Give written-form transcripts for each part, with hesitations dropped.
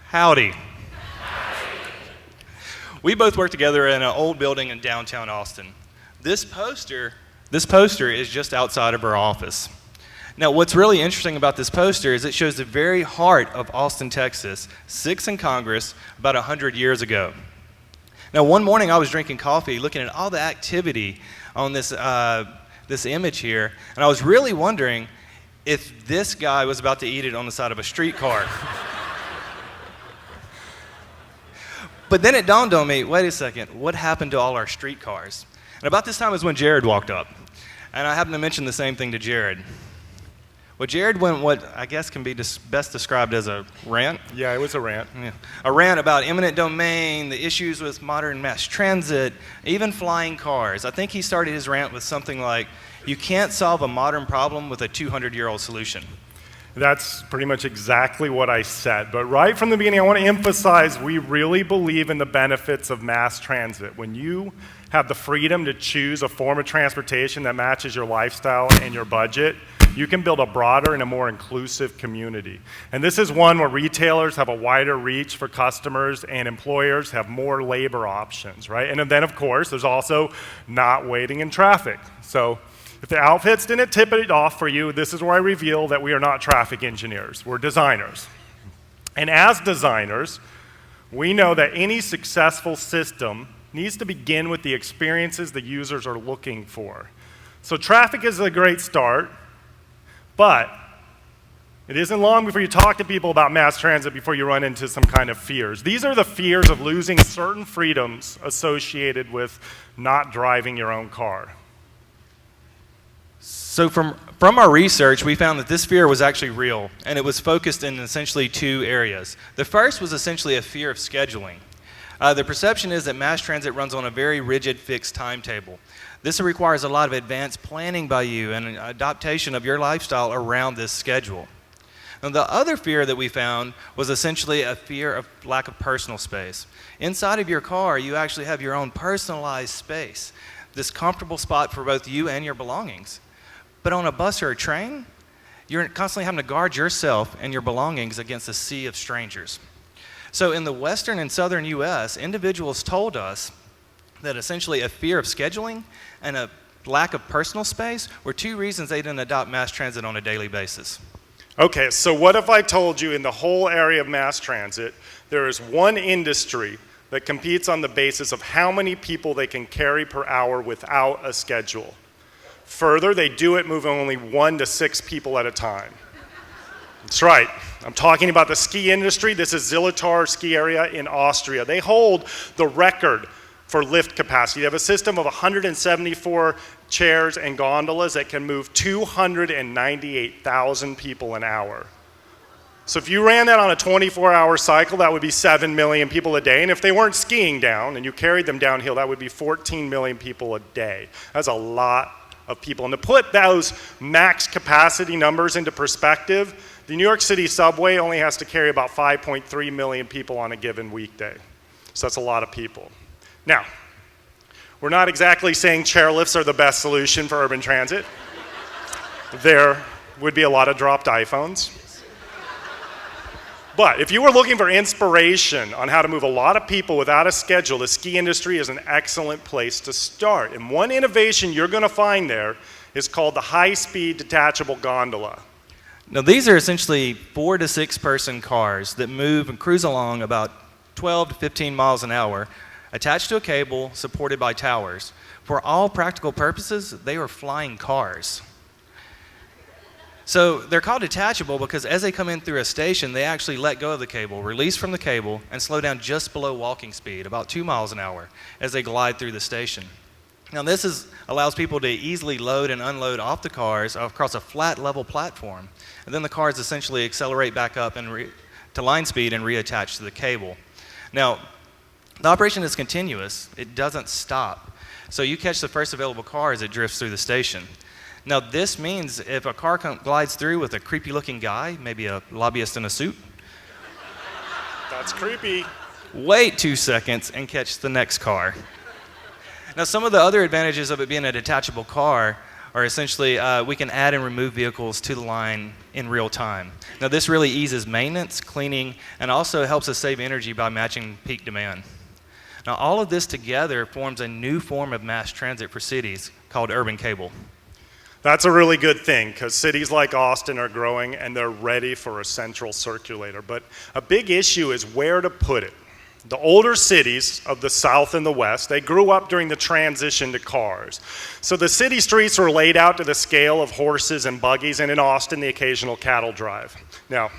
Howdy. We both work together in an old building in downtown Austin. This poster is just outside of our office. Now, what's really interesting about this poster is it shows the very heart of Austin, Texas, 6th and Congress, about 100 years ago. Now, one morning I was drinking coffee, looking at all the activity on this image here, and I was really wondering if this guy was about to eat it on the side of a streetcar. But then it dawned on me, wait a second, what happened to all our streetcars? And about this time was when Jared walked up. And I happened to mention the same thing to Jared. Well, Jared went what I guess can be best described as a rant. Yeah, it was a rant. Yeah. A rant about eminent domain, the issues with modern mass transit, even flying cars. I think he started his rant with something like, you can't solve a modern problem with a 200-year-old solution. That's pretty much exactly what I said. But right from the beginning, I want to emphasize we really believe in the benefits of mass transit. When you have the freedom to choose a form of transportation that matches your lifestyle and your budget, you can build a broader and a more inclusive community. And this is one where retailers have a wider reach for customers and employers have more labor options, right? And then, of course, there's also not waiting in traffic. So if the outfits didn't tip it off for you, this is where I reveal that we are not traffic engineers. We're designers. And as designers, we know that any successful system needs to begin with the experiences the users are looking for. So traffic is a great start, but it isn't long before you talk to people about mass transit before you run into some kind of fears. These are the fears of losing certain freedoms associated with not driving your own car. So from our research, we found that this fear was actually real, and it was focused in essentially two areas. The first was essentially a fear of scheduling. The perception is that mass transit runs on a very rigid, fixed timetable. This requires a lot of advanced planning by you and an adaptation of your lifestyle around this schedule. And the other fear that we found was essentially a fear of lack of personal space. Inside of your car, you actually have your own personalized space, this comfortable spot for both you and your belongings. But on a bus or a train, you're constantly having to guard yourself and your belongings against a sea of strangers. So in the western and southern US, individuals told us that essentially a fear of scheduling and a lack of personal space were two reasons they didn't adopt mass transit on a daily basis. Okay, so what if I told you in the whole area of mass transit, there is one industry that competes on the basis of how many people they can carry per hour without a schedule? Further, they do it moving only 1 to 6 people at a time. That's right. I'm talking about the ski industry. This is Zillertal ski area in Austria. They hold the record for lift capacity. They have a system of 174 chairs and gondolas that can move 298,000 people an hour. So if you ran that on a 24-hour cycle, that would be 7 million people a day. And if they weren't skiing down and you carried them downhill, that would be 14 million people a day. That's a lot of people. And to put those max capacity numbers into perspective, the New York City subway only has to carry about 5.3 million people on a given weekday. So that's a lot of people. Now, we're not exactly saying chairlifts are the best solution for urban transit. There would be a lot of dropped iPhones. But if you were looking for inspiration on how to move a lot of people without a schedule, the ski industry is an excellent place to start. And one innovation you're going to find there is called the Highspeed detachable gondola. Now these are essentially 4 to 6 person cars that move and cruise along about 12 to 15 miles an hour, attached to a cable, supported by towers. For all practical purposes, they are flying cars. So they're called detachable because as they come in through a station, they actually let go of the cable, release from the cable, and slow down just below walking speed, about 2 miles an hour, as they glide through the station. Now this allows people to easily load and unload off the cars across a flat level platform. And then the cars essentially accelerate back up and to line speed and reattach to the cable. Now, the operation is continuous. It doesn't stop. So you catch the first available car as it drifts through the station. Now this means if a car glides through with a creepy looking guy, maybe a lobbyist in a suit. That's creepy. wait 2 seconds, and catch the next car. Now, some of the other advantages of it being a detachable car are essentially we can add and remove vehicles to the line in real time. Now, this really eases maintenance, cleaning, and also helps us save energy by matching peak demand. Now, all of this together forms a new form of mass transit for cities called urban cable. That's a really good thing because cities like Austin are growing and they're ready for a central circulator. But a big issue is where to put it. The older cities of the South and the West, they grew up during the transition to cars. So the city streets were laid out to the scale of horses and buggies, and in Austin, the occasional cattle drive. Now,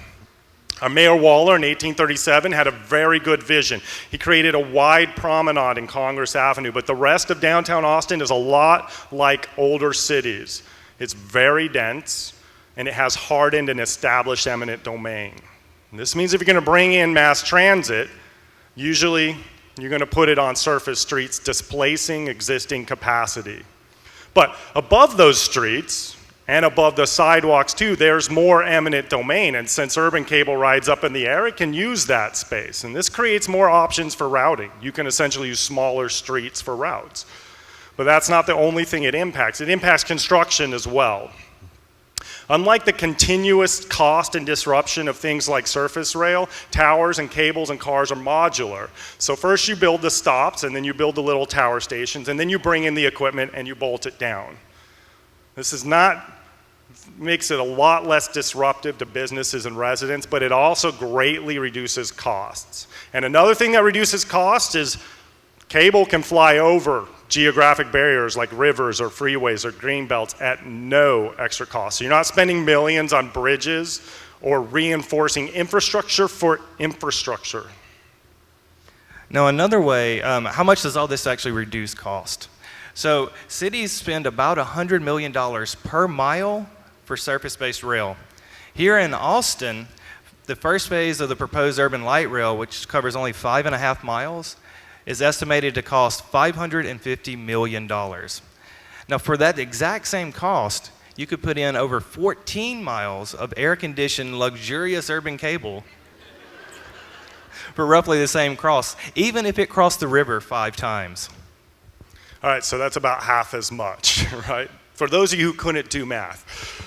our Mayor Waller in 1837 had a very good vision. He created a wide promenade in Congress Avenue, but the rest of downtown Austin is a lot like older cities. It's very dense, and it has hardened and established eminent domain. And this means if you're going to bring in mass transit, usually you're going to put it on surface streets, displacing existing capacity. But above those streets, and above the sidewalks too, there's more eminent domain, and since urban cable rides up in the air, it can use that space. And this creates more options for routing. You can essentially use smaller streets for routes. But that's not the only thing it impacts. It impacts construction as well. Unlike the continuous cost and disruption of things like surface rail, towers and cables and cars are modular. So first you build the stops, and then you build the little tower stations, and then you bring in the equipment and you bolt it down. This makes it a lot less disruptive to businesses and residents, but it also greatly reduces costs. And another thing that reduces costs is cable can fly over geographic barriers like rivers or freeways or green belts at no extra cost. So you're not spending millions on bridges or reinforcing infrastructure for infrastructure. Now, another way, how much does all this actually reduce cost? So cities spend about $100 million per mile for surface-based rail. Here in Austin, the first phase of the proposed urban light rail, which covers only 5.5 miles, is estimated to cost $550 million. Now, for that exact same cost, you could put in over 14 miles of air-conditioned, luxurious urban cable for roughly the same cost, even if it crossed the river 5 times. All right, so that's about half as much, right? For those of you who couldn't do math,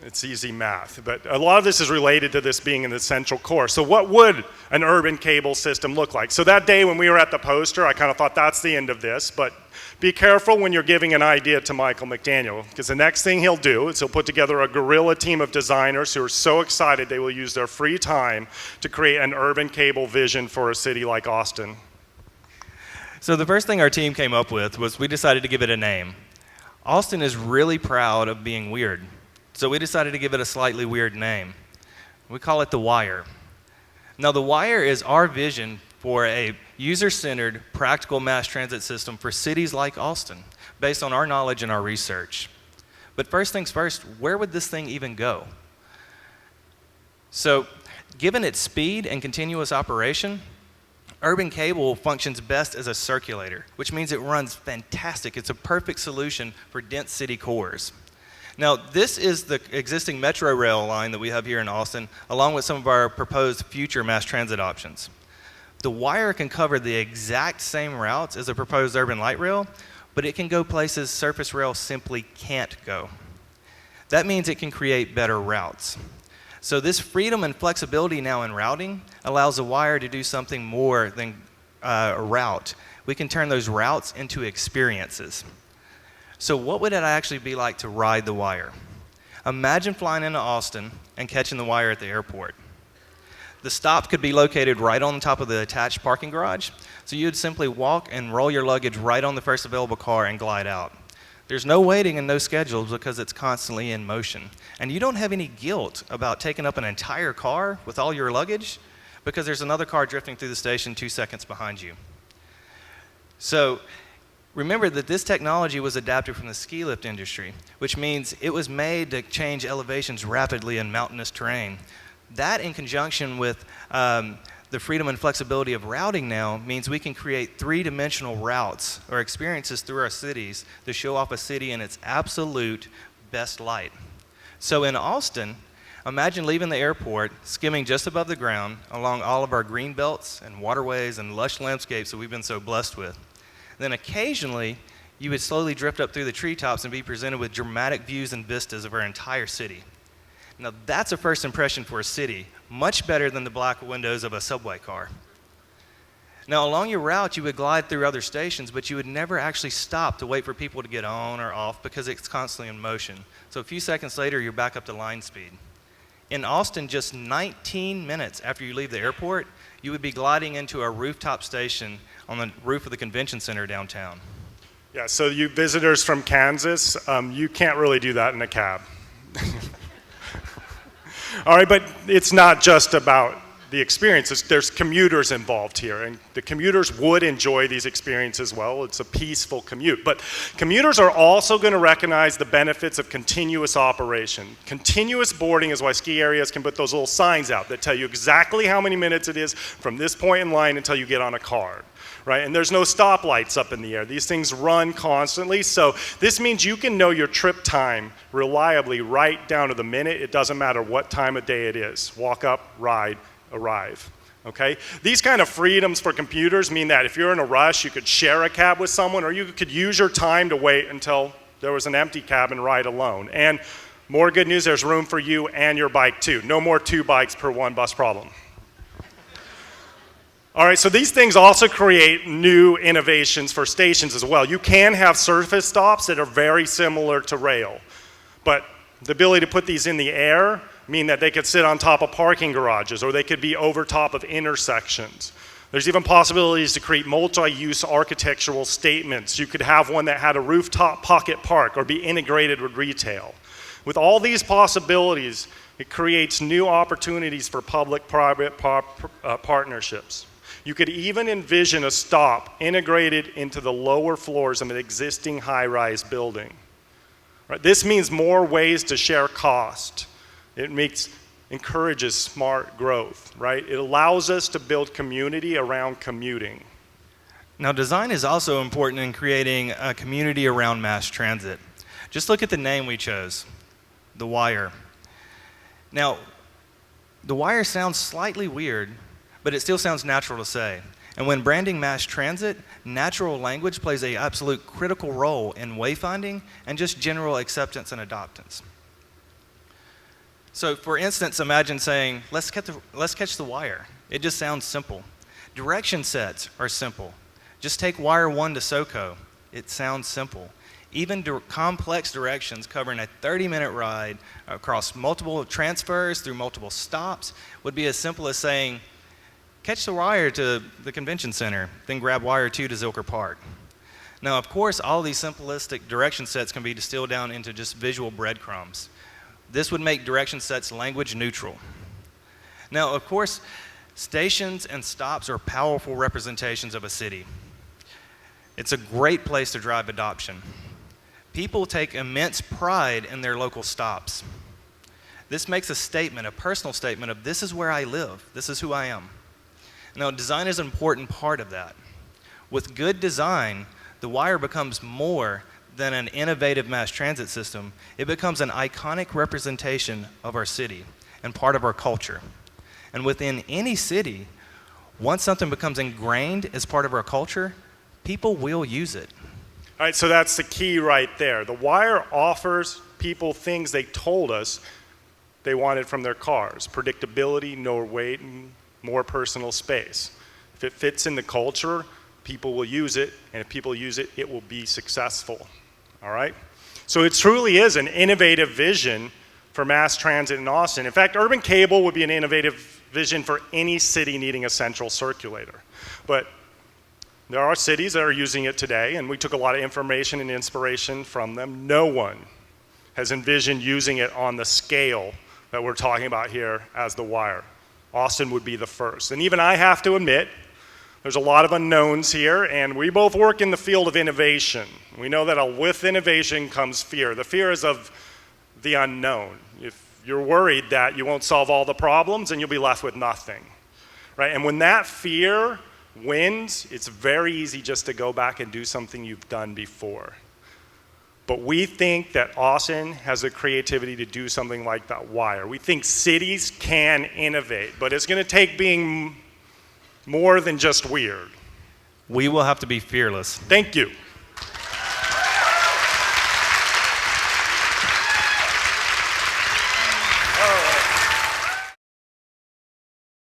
it's easy math. But a lot of this is related to this being in the central core. So what would an urban cable system look like? So that day when we were at the poster, I kind of thought that's the end of this. But be careful when you're giving an idea to Michael McDaniel, because the next thing he'll do is he'll put together a guerrilla team of designers who are so excited they will use their free time to create an urban cable vision for a city like Austin. So the first thing our team came up with was we decided to give it a name. Austin is really proud of being weird, so we decided to give it a slightly weird name. We call it The Wire. Now, The Wire is our vision for a user-centered, practical mass transit system for cities like Austin, based on our knowledge and our research. But first things first, where would this thing even go? So, given its speed and continuous operation, urban cable functions best as a circulator, which means it runs fantastic. It's a perfect solution for dense city cores. Now, this is the existing metro rail line that we have here in Austin, along with some of our proposed future mass transit options. The Wire can cover the exact same routes as a proposed urban light rail, but it can go places surface rail simply can't go. That means it can create better routes. So this freedom and flexibility now in routing allows the Wire to do something more than a route. We can turn those routes into experiences. So what would it actually be like to ride the Wire? Imagine flying into Austin and catching the Wire at the airport. The stop could be located right on top of the attached parking garage, so you'd simply walk and roll your luggage right on the first available car and glide out. There's no waiting and no schedules because it's constantly in motion. And you don't have any guilt about taking up an entire car with all your luggage because there's another car drifting through the station 2 seconds behind you. So remember that this technology was adapted from the ski lift industry, which means it was made to change elevations rapidly in mountainous terrain. That, in conjunction with the freedom and flexibility of routing now, means we can create three-dimensional routes or experiences through our cities to show off a city in its absolute best light. So in Austin, Imagine leaving the airport, skimming just above the ground along all of our green belts and waterways and lush landscapes that we've been so blessed with. Then occasionally, you would slowly drift up through the treetops and be presented with dramatic views and vistas of our entire city. Now that's a first impression for a city, much better than the black windows of a subway car. Now along your route, you would glide through other stations, but you would never actually stop to wait for people to get on or off because it's constantly in motion. So a few seconds later, you're back up to line speed. In Austin, just 19 minutes after you leave the airport, you would be gliding into a rooftop station on the roof of the convention center downtown. Yeah, so you visitors from Kansas, you can't really do that in a cab. All right, but it's not just about the experiences. There's commuters involved here, and the commuters would enjoy these experiences well. It's a peaceful commute. But commuters are also going to recognize the benefits of continuous operation. Continuous boarding is why ski areas can put those little signs out that tell you exactly how many minutes it is from this point in line until you get on a card. Right? And there's no stoplights up in the air. These things run constantly, so this means you can know your trip time reliably right down to the minute. It doesn't matter what time of day it is. Walk up, ride, arrive. Okay? These kind of freedoms for computers mean that if you're in a rush, you could share a cab with someone, or you could use your time to wait until there was an empty cab and ride alone. And more good news, there's room for you and your bike too. No more 2 bikes per 1 bus problem. All right, so these things also create new innovations for stations as well. You can have surface stops that are very similar to rail, but the ability to put these in the air mean that they could sit on top of parking garages, or they could be over top of intersections. There's even possibilities to create multi-use architectural statements. You could have one that had a rooftop pocket park or be integrated with retail. With all these possibilities, it creates new opportunities for public-private partnerships. You could even envision a stop integrated into the lower floors of an existing high-rise building. Right? This means more ways to share cost. It encourages smart growth, right? It allows us to build community around commuting. Now, design is also important in creating a community around mass transit. Just look at the name we chose, The Wire. Now, The Wire sounds slightly weird, but it still sounds natural to say. And when branding mass transit, natural language plays an absolute critical role in wayfinding and just general acceptance and adoptance. So for instance, imagine saying, let's catch the wire. It just sounds simple. Direction sets are simple. Just take wire 1 to SoCo. It sounds simple. Even complex directions covering a 30-minute ride across multiple transfers through multiple stops would be as simple as saying, catch the wire to the convention center, then grab wire 2 to Zilker Park. Now, of course, all these simplistic direction sets can be distilled down into just visual breadcrumbs. This would make direction sets language neutral. Now, of course, stations and stops are powerful representations of a city. It's a great place to drive adoption. People take immense pride in their local stops. This makes a statement, a personal statement of this is where I live, this is who I am. Now, design is an important part of that. With good design, the wire becomes more than an innovative mass transit system. It becomes an iconic representation of our city and part of our culture. And within any city, once something becomes ingrained as part of our culture, people will use it. All right, so that's the key right there. The wire offers people things they told us they wanted from their cars: predictability, no waiting, more personal space. If it fits in the culture, people will use it, and if people use it, it will be successful. All right? So it truly is an innovative vision for mass transit in Austin. In fact, urban cable would be an innovative vision for any city needing a central circulator. But there are cities that are using it today, and we took a lot of information and inspiration from them. No one has envisioned using it on the scale that we're talking about here as the wire. Austin would be the first. And even I have to admit, there's a lot of unknowns here, and we both work in the field of innovation. We know that with innovation comes fear. The fear is of the unknown. If you're worried that you won't solve all the problems, then you'll be left with nothing, right? And when that fear wins, it's very easy just to go back and do something you've done before. But we think that Austin has the creativity to do something like that wire. We think cities can innovate, but it's going to take being more than just weird. We will have to be fearless. Thank you.